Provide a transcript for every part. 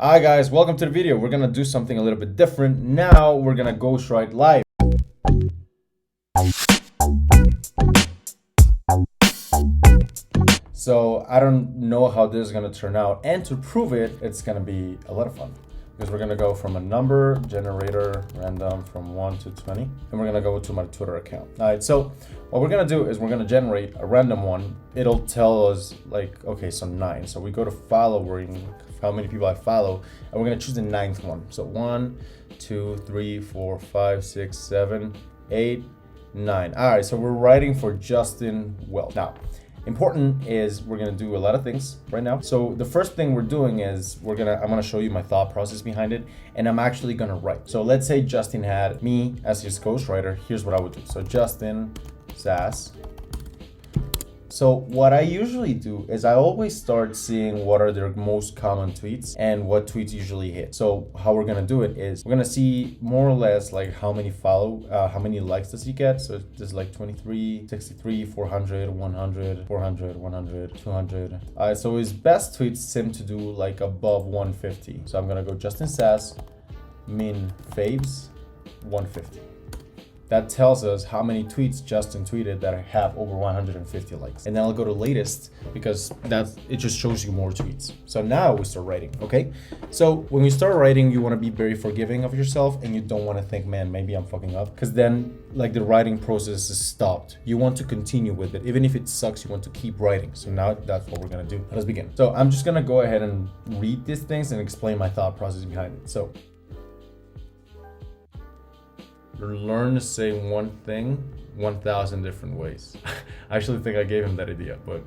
Hi guys, welcome to the video. We're gonna do something a little bit different. Now we're gonna ghostwrite live. So I don't know how this is gonna turn out, and to prove it, it's gonna be a lot of fun because we're gonna go from a number generator random from 1 to 20, and we're gonna go to my Twitter account. All right, so what we're gonna do is we're gonna generate a random one. It'll tell us like, okay, so 9. So we go to following, how many people I follow, and we're gonna choose the 9th one. So 1, 2, 3, 4, 5, 6, 7, 8, 9. All right, so we're writing for Justin Welch. Now, important is we're gonna do a lot of things right now. So the first thing we're doing is I'm gonna show you my thought process behind it, and I'm actually gonna write. So let's say Justin had me as his ghostwriter. Here's what I would do. So Justin Sass. So what I usually do is I always start seeing what are their most common tweets and what tweets usually hit. So how we're gonna do it is we're gonna see more or less like how many likes does he get. So there's like 23, 63, 400, 100, 400, 100, 200. So his best tweets seem to do like above 150. So I'm gonna go Justin Sass, min faves, 150. That tells us how many tweets Justin tweeted that have over 150 likes. And then I'll go to latest because it just shows you more tweets. So now we start writing, okay? So when you start writing, you want to be very forgiving of yourself, and you don't want to think, man, maybe I'm fucking up, because then like the writing process is stopped. You want to continue with it. Even if it sucks, you want to keep writing. So now that's what we're going to do. Let's begin. So I'm just going to go ahead and read these things and explain my thought process behind it. So learn to say one thing 1,000 different ways. I actually think I gave him that idea, but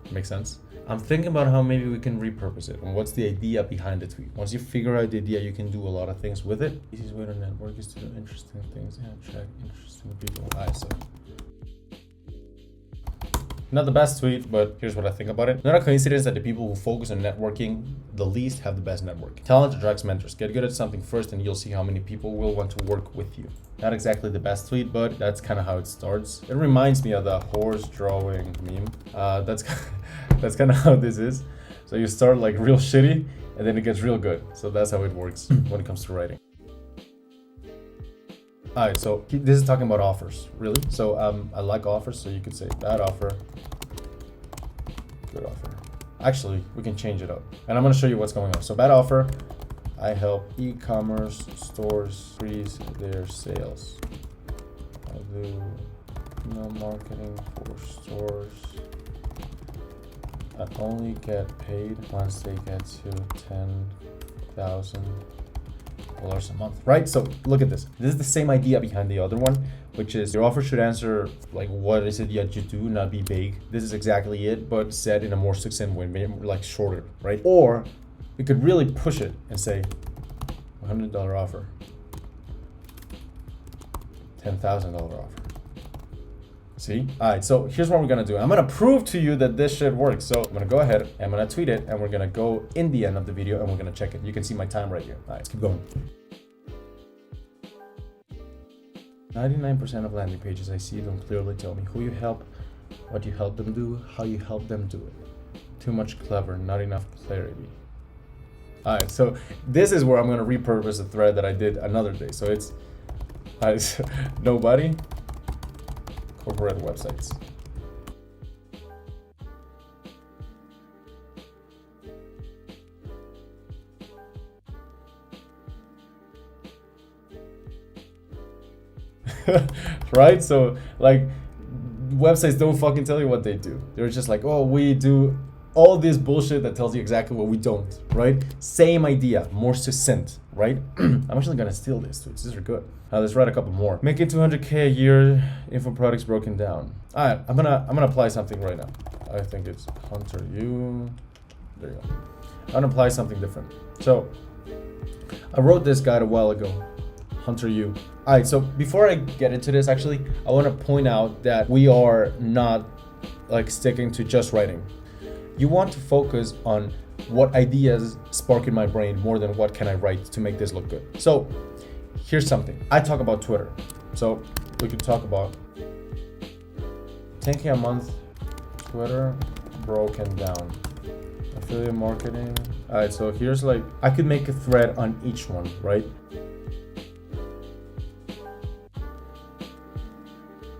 it makes sense. I'm thinking about how maybe we can repurpose it and what's the idea behind the tweet. Once you figure out the idea, you can do a lot of things with it. The easiest way to network is to do interesting things and check interesting people. So not the best tweet, but here's what I think about it. Not a coincidence that the people who focus on networking the least have the best network. Talent attracts mentors. Get good at something first and you'll see how many people will want to work with you. Not exactly the best tweet, but that's kind of how it starts. It reminds me of the horse drawing meme. That's kind of how this is. So you start like real shitty and then it gets real good. So that's how it works when it comes to writing. All right, so this is talking about offers, really. So I like offers, so you could say bad offer, good offer. Actually, we can change it up, and I'm gonna show you what's going on. So bad offer, I help e-commerce stores increase their sales. I do marketing for stores that only get paid once they get to 10,000 $10 a month, right? So look at this. This is the same idea behind the other one, which is your offer should answer like what is it that you do, not be vague. This is exactly it, but said in a more succinct way, like shorter, right? Or we could really push it and say $100 offer, $10,000 offer. See? All right, so here's what we're gonna do. I'm gonna prove to you that this shit works. So I'm gonna go ahead and I'm gonna tweet it, and we're gonna go in the end of the video and we're gonna check it. You can see my time right here. All right, let's keep going. 99% of landing pages I see don't clearly tell me who you help, what you help them do, how you help them do it. Too much clever, not enough clarity. All right, so this is where I'm gonna repurpose a thread that I did another day. So it's nobody. Corporate websites. Right? So like websites don't fucking tell you what they do. They're just like, oh, we do all this bullshit that tells you exactly what we don't, right? Same idea, more succinct, right? I'm actually gonna steal these tweets. These are good. Let's write a couple more. Making 200K a year, info products broken down. All right, I'm gonna apply something right now. I think it's Hunter U. There you go. I'm gonna apply something different. So I wrote this guide a while ago. Hunter U. All right, so before I get into this, actually, I want to point out that we are not like sticking to just writing. You want to focus on what ideas spark in my brain more than what can I write to make this look good. So here's something. I talk about Twitter. So we could talk about 10K a month, Twitter broken down. Affiliate marketing, All right, so here's like, I could make a thread on each one, right?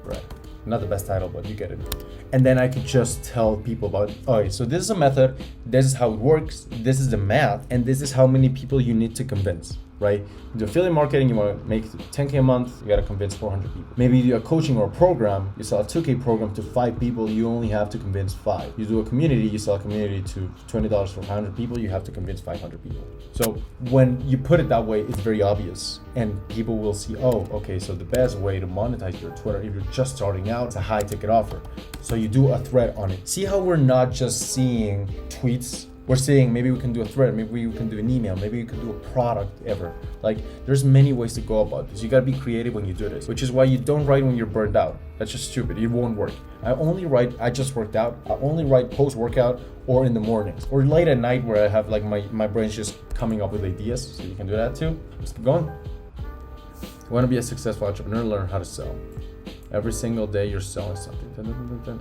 Right, not the best title, but you get it. And then I could just tell people about, okay, so this is a method, this is how it works, this is the math, and this is how many people you need to convince, right? Do affiliate marketing, you want to make 10K a month, you got to convince 400 people. Maybe you do a coaching or a program, you sell a 2K program to 5 people, you only have to convince 5. You do a community, you sell a community to $20 for 500 people, you have to convince 500 people. So when you put it that way, it's very obvious, and people will see, oh, okay, so the best way to monetize your Twitter, if you're just starting out, it's a high ticket offer. So you do a thread on it. See how we're not just seeing tweets? We're saying maybe we can do a thread, maybe we can do an email, maybe we can do a product ever. Like, there's many ways to go about this. You gotta be creative when you do this, which is why you don't write when you're burned out. That's just stupid, it won't work. I only write, I just worked out, I only write post-workout or in the mornings or late at night where I have like my brain's just coming up with ideas, so you can do that too. Let's keep going. You wanna be a successful entrepreneur, learn how to sell. Every single day you're selling something.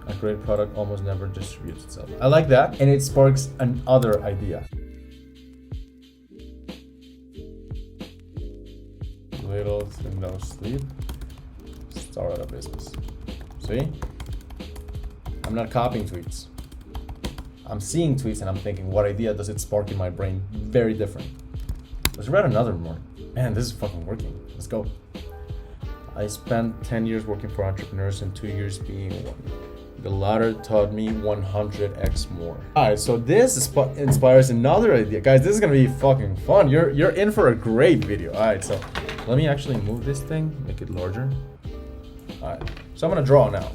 A great product almost never distributes itself. I like that, and it sparks another idea. Little to no sleep, start a business. See? I'm not copying tweets. I'm seeing tweets and I'm thinking, what idea does it spark in my brain? Very different. Let's read another one. Man, this is fucking working. Let's go. I spent 10 years working for entrepreneurs and 2 years being one. The latter taught me 100x more. All right, so this inspires another idea. Guys, this is gonna be fucking fun. You're in for a great video. All right, so let me actually move this thing, make it larger. All right, so I'm gonna draw now.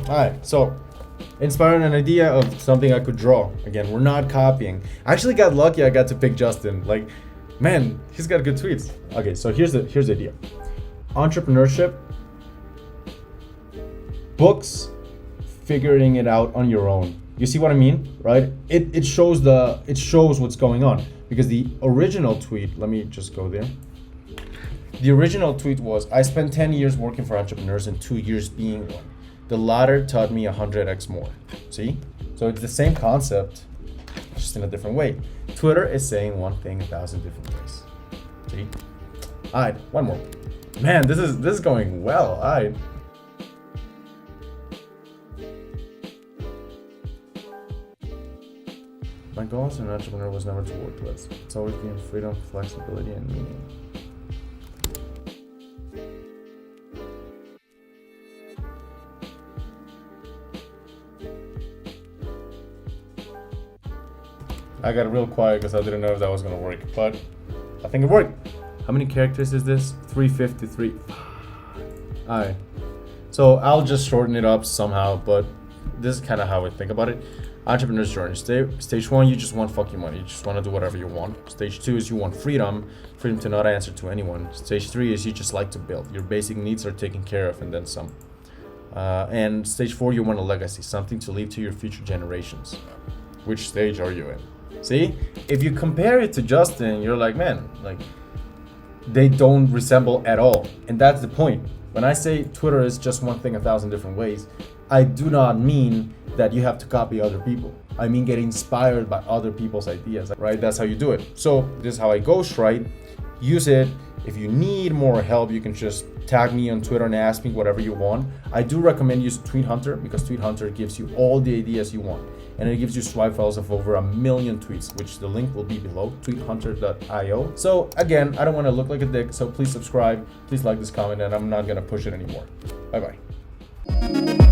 All right, so inspiring an idea of something I could draw. Again, we're not copying. I actually got lucky I got to pick Justin. Like, man, he's got good tweets. Okay, so here's the idea. Entrepreneurship, books, figuring it out on your own. You see what I mean, right? It shows what's going on, because the original tweet, let me just go there. The original tweet was, I spent 10 years working for entrepreneurs and 2 years being one. The latter taught me 100x more. See? So it's the same concept, just in a different way. Twitter is saying one thing 1,000 different ways. See? All right, one more. Man, this is going well. All right. My goal as an entrepreneur was never to work less. It's always been freedom, flexibility, and meaning. I got real quiet because I didn't know if that was gonna work, but I think it worked. How many characters is this? 353. Alright. So I'll just shorten it up somehow, but this is kind of how I think about it. Entrepreneur's journey. Stage 1, you just want fucking money. You just want to do whatever you want. Stage 2 is you want freedom to not answer to anyone. Stage 3 is you just like to build. Your basic needs are taken care of and then some. And stage 4, you want a legacy, something to leave to your future generations. Which stage are you in? See, if you compare it to Justin, you're like, man, like they don't resemble at all. And that's the point. When I say Twitter is just one thing 1,000 different ways, I do not mean that you have to copy other people. I mean get inspired by other people's ideas, right? That's how you do it. So this is how I ghostwrite. Use it. If you need more help, you can just tag me on Twitter and ask me whatever you want. I do recommend use Tweet Hunter because Tweet Hunter gives you all the ideas you want. And it gives you swipe files of over 1 million tweets, which the link will be below, tweethunter.io. So again, I don't want to look like a dick, so please subscribe, please like this comment, and I'm not gonna push it anymore. Bye-bye.